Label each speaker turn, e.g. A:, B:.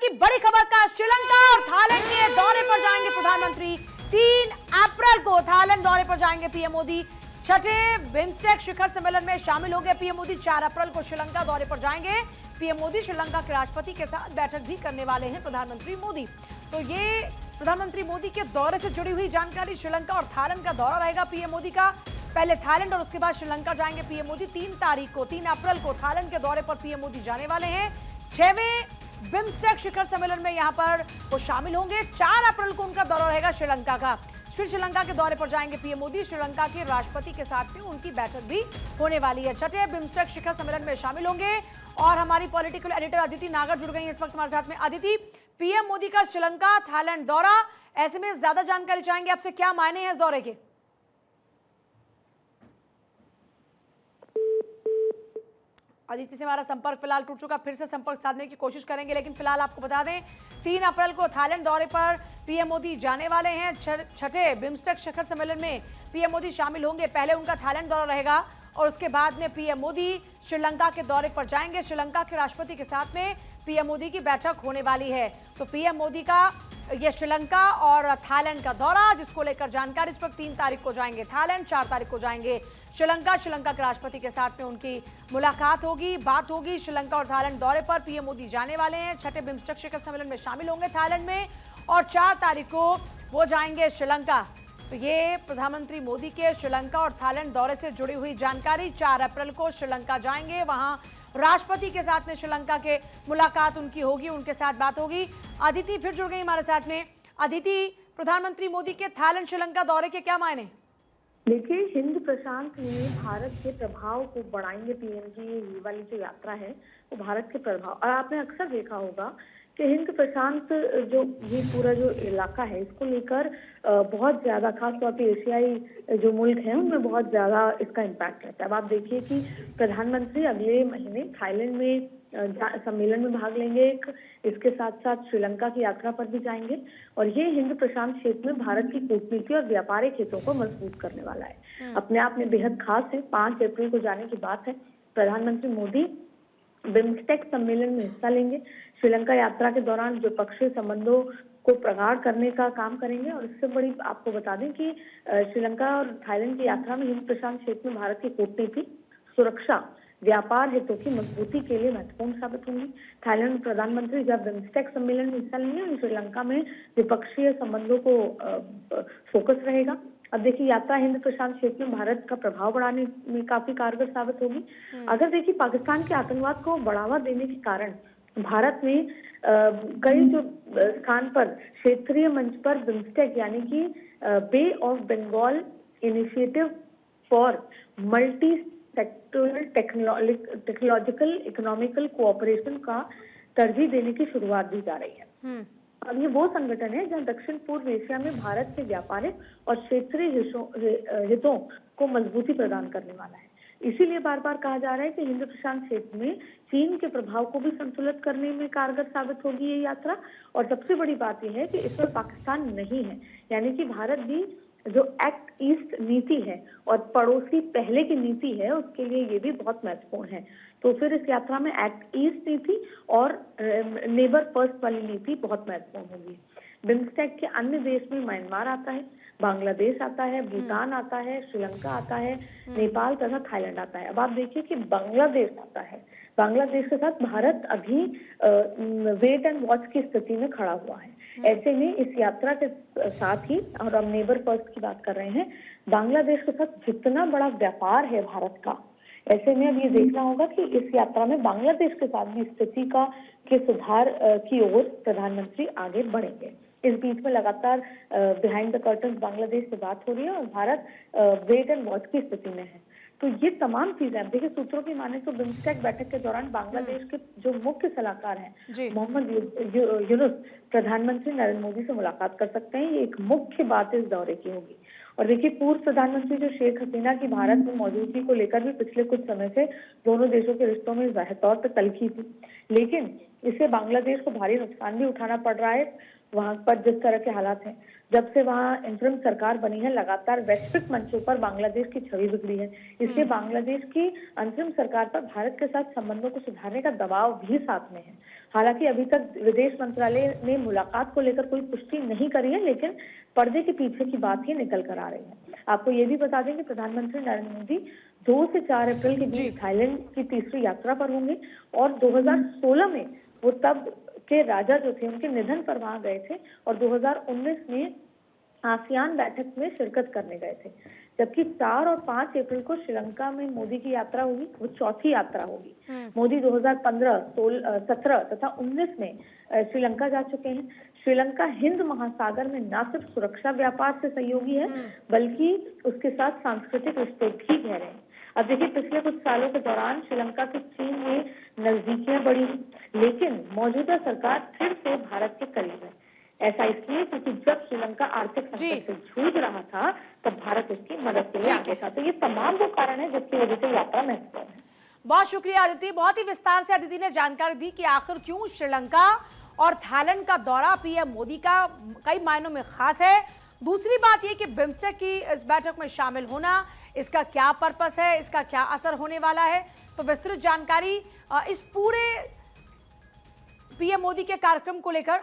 A: की बड़ी खबर का श्रीलंका और थाईलैंड के दौरे पर जाएंगे प्रधानमंत्री। 3 अप्रैल को थाईलैंड दौरे पर जाएंगे पीएम मोदी। छठे बिम्स्टेक शिखर सम्मेलन में शामिल होंगे पीएम मोदी। 4 अप्रैल को श्रीलंका दौरे पर जाएंगे पीएम मोदी। श्रीलंका के राष्ट्रपति के साथ बैठक भी करने वाले हैं प्रधानमंत्री मोदी। तो ये प्रधानमंत्री मोदी के दौरे से जुड़ी हुई जानकारी। श्रीलंका और थाईलैंड का दौरा रहेगा पीएम मोदी का। पहले थाईलैंड और उसके बाद श्रीलंका जाएंगे पीएम मोदी। 3 अप्रैल को थाईलैंड के दौरे पर पीएम मोदी जाने वाले हैं। 6वें बिम्स्टेक शिखर सम्मेलन में यहां पर वो शामिल होंगे। 4 अप्रैल को उनका दौरा रहेगा श्रीलंका का। फिर श्रीलंका के दौरे पर जाएंगे पीएम मोदी। श्रीलंका के राष्ट्रपति के साथ में उनकी बैठक भी होने वाली है। 6ठे बिम्स्टेक शिखर सम्मेलन में शामिल होंगे। और हमारी पॉलिटिकल एडिटर अदिति नागर जुड़ गई है इस वक्त हमारे साथ में। अदिति, पीएम मोदी का श्रीलंका थाईलैंड दौरा, ऐसे में ज्यादा जानकारी चाहेंगे आपसे, क्या मायने हैं इस दौरे के? अदिति से हमारा संपर्क फिलहाल टूट चुका, फिर से संपर्क साधने की कोशिश करेंगे, लेकिन फिलहाल आपको बता दें 3 अप्रैल को थाईलैंड दौरे पर पीएम मोदी जाने वाले हैं। 6ठे बिम्स्टेक शिखर सम्मेलन में पीएम मोदी शामिल होंगे। पहले उनका थाईलैंड दौरा रहेगा और उसके बाद में पीएम मोदी श्रीलंका के दौरे पर जाएंगे। श्रीलंका के राष्ट्रपति के साथ में पीएम मोदी की बैठक होने वाली है। तो पीएम मोदी का ये श्रीलंका और थाईलैंड का दौरा, जिसको लेकर जानकारी इस वक्त 3 तारीख को जाएंगे थाईलैंड, 4 तारीख को जाएंगे श्रीलंका। श्रीलंका के राष्ट्रपति के साथ में उनकी मुलाकात होगी, बात होगी। श्रीलंका और थाईलैंड दौरे पर पीएम मोदी जाने वाले हैं। 6ठे बिम्स्टेक शिखर सम्मेलन में शामिल होंगे थाईलैंड में और 4 तारीख को वो जाएंगे श्रीलंका। तो ये प्रधानमंत्री मोदी के श्रीलंका और थाईलैंड दौरे से जुड़ी हुई जानकारी। 4 अप्रैल को श्रीलंका जाएंगे, वहां राष्ट्रपति के साथ में श्रीलंका के मुलाकात उनकी होगी, उनके साथ बात होगी। अदिति फिर जुड़ गई हमारे साथ में। अदिति, प्रधानमंत्री मोदी के थाईलैंड श्रीलंका दौरे के क्या मायने?
B: देखिए, हिंद प्रशांत में भारत के प्रभाव को बढ़ाएंगे पीएम की ये वाली जो यात्रा है वो भारत के प्रभाव। और आपने अक्सर देखा होगा कि हिंद प्रशांत जो ये पूरा जो इलाका है इसको लेकर बहुत ज्यादा, खासतौर पे एशियाई जो मुल्क हैं उनमें बहुत ज्यादा इसका इम्पैक्ट रहता है। अब आप देखिए कि प्रधानमंत्री अगले महीने थाईलैंड में सम्मेलन में भाग लेंगे एक, इसके साथ साथ श्रीलंका की यात्रा पर भी जाएंगे और ये हिंद प्रशांत क्षेत्र में भारत की कूटनीति और व्यापारिक हितों को मजबूत करने वाला है। अपने आप में बेहद खास है। 5 अप्रैल को जाने की बात है। प्रधानमंत्री मोदी बिम्स्टेक सम्मेलन में हिस्सा लेंगे। श्रीलंका यात्रा के दौरान द्विपक्षीय संबंधों को प्रगाढ़ करने का काम करेंगे। और इससे बड़ी आपको बता दें कि श्रीलंका और थाईलैंड की यात्रा में हिंद प्रशांत क्षेत्र में भारत की कूटनीति, सुरक्षा, व्यापार हितों की मजबूती के लिए महत्वपूर्ण साबित होंगी। थाईलैंड प्रधानमंत्री जब बिम्स्टेक सम्मेलन में हिस्सा लेंगे, श्रीलंका में द्विपक्षीय संबंधों को फोकस रहेगा। अब देखिए, यात्रा हिंद प्रशांत क्षेत्र में भारत का प्रभाव बढ़ाने में काफी कारगर साबित होगी। अगर देखिए, पाकिस्तान के आतंकवाद को बढ़ावा देने के कारण भारत में कई जो स्थान पर क्षेत्रीय मंच पर बिम्स्टेक यानी कि Bay of Bengal initiative for multi sectoral technological economical cooperation का तरजीह देने की शुरुआत दी जा रही है। अब ये वो संगठन है जहां दक्षिण पूर्व एशिया में भारत के व्यापारिक और क्षेत्रीय हितों को मजबूती प्रदान करने वाला है। इसीलिए बार बार कहा जा रहा है कि हिंद प्रशांत क्षेत्र में चीन के प्रभाव को भी संतुलित करने में कारगर साबित होगी ये यात्रा। और सबसे बड़ी बात यह है कि इसमें पाकिस्तान नहीं है, यानी कि भारत भी जो एक्ट ईस्ट नीति है और पड़ोसी पहले की नीति है उसके लिए ये भी बहुत महत्वपूर्ण है। तो फिर इस यात्रा में एक्ट ईस्ट नीति और नेबर फर्स्ट वाली नीति बहुत महत्वपूर्ण होगी। बिम्स्टेक के अन्य देश में म्यांमार आता है, बांग्लादेश आता है, भूटान आता है, श्रीलंका आता है, नेपाल तथा थाईलैंड आता है। अब आप देखिए कि बांग्लादेश आता है। बांग्लादेश के साथ भारत अभी वेट एंड वॉच की स्थिति में खड़ा हुआ है। ऐसे में इस यात्रा के साथ ही, और हम नेबर फर्स्ट की बात कर रहे हैं, बांग्लादेश के साथ जितना बड़ा व्यापार है भारत का, ऐसे में अब ये देखना होगा कि इस यात्रा में बांग्लादेश के साथ भी स्थिति के सुधार की ओर प्रधानमंत्री आगे बढ़ेंगे। इस बीच में लगातार बिहाइंड द कर्टन बांग्लादेश से बात हो रही है और भारत वेट एंड वॉच की स्थिति में है। तो ये तमाम चीजें, देखिए सूत्रों की माने तो बिम्स्टेक बैठक के दौरान बांग्लादेश के जो मुख्य सलाहकार हैं मोहम्मद यूनुस प्रधानमंत्री नरेंद्र मोदी से मुलाकात कर सकते हैं। ये एक मुख्य बात इस दौरे की होगी। और देखिए, पूर्व प्रधानमंत्री जो शेख हसीना की भारत में मौजूदगी को लेकर भी पिछले कुछ समय से दोनों देशों के रिश्तों में जाहिर तौर पर तल्खी थी, लेकिन इससे बांग्लादेश को भारी नुकसान भी उठाना पड़ रहा है। वहां पर जिस तरह के हालात हैं, जब से वहां इंटरिम सरकार बनी है, लगातार वैश्विक मंचों पर बांग्लादेश की छवि बिगड़ी है। इसलिए बांग्लादेश की अंतरिम सरकार पर भारत के साथ संबंधों को सुधारने का दबाव भी साथ में है। हालांकि अभी तक विदेश मंत्रालय ने मुलाकात को लेकर कोई पुष्टि नहीं करी है, लेकिन पर्दे के पीछे की बात ही निकल कर आ रही है। आपको ये भी बता दें कि प्रधानमंत्री नरेंद्र मोदी 2 से 4 अप्रैल के बीच थाईलैंड की तीसरी यात्रा पर होंगे और 2016 में वो तब के राजा जो थे उनके निधन पर वहां गए थे और 2019 में आसियान बैठक में शिरकत करने गए थे। जबकि 4 और 5 अप्रैल को श्रीलंका में मोदी की यात्रा होगी, वो चौथी यात्रा होगी। मोदी 2015, 17 तथा 19 में श्रीलंका जा चुके हैं। श्रीलंका हिंद महासागर में न सिर्फ सुरक्षा व्यापार से सहयोगी है, बल्कि उसके साथ सांस्कृतिक रिश्ते भी गहरे हैं। अब देखिए, पिछले कुछ सालों के दौरान श्रीलंका की चीन में नजदीकियां बढ़ी, लेकिन मौजूदा सरकार फिर से भारत के करीब है। ऐसा इसलिए क्योंकि जब श्रीलंका आर्थिक संकट से जूझ रहा था, तब भारत उसकी मदद के लिए आगे था। तो ये तमाम वो कारण है जिसकी वजह से यात्रा महत्वपूर्ण है।
A: बहुत शुक्रिया अदिति, बहुत ही विस्तार से अदिति ने जानकारी दी कि आखिर क्यों श्रीलंका और थाईलैंड का दौरा पीएम मोदी का कई मायनों में खास है। दूसरी बात यह कि बिम्स्टेक की इस बैठक में शामिल होना, इसका क्या पर्पस है, इसका क्या असर होने वाला है, तो विस्तृत जानकारी इस पूरे पीएम मोदी के कार्यक्रम को लेकर